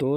2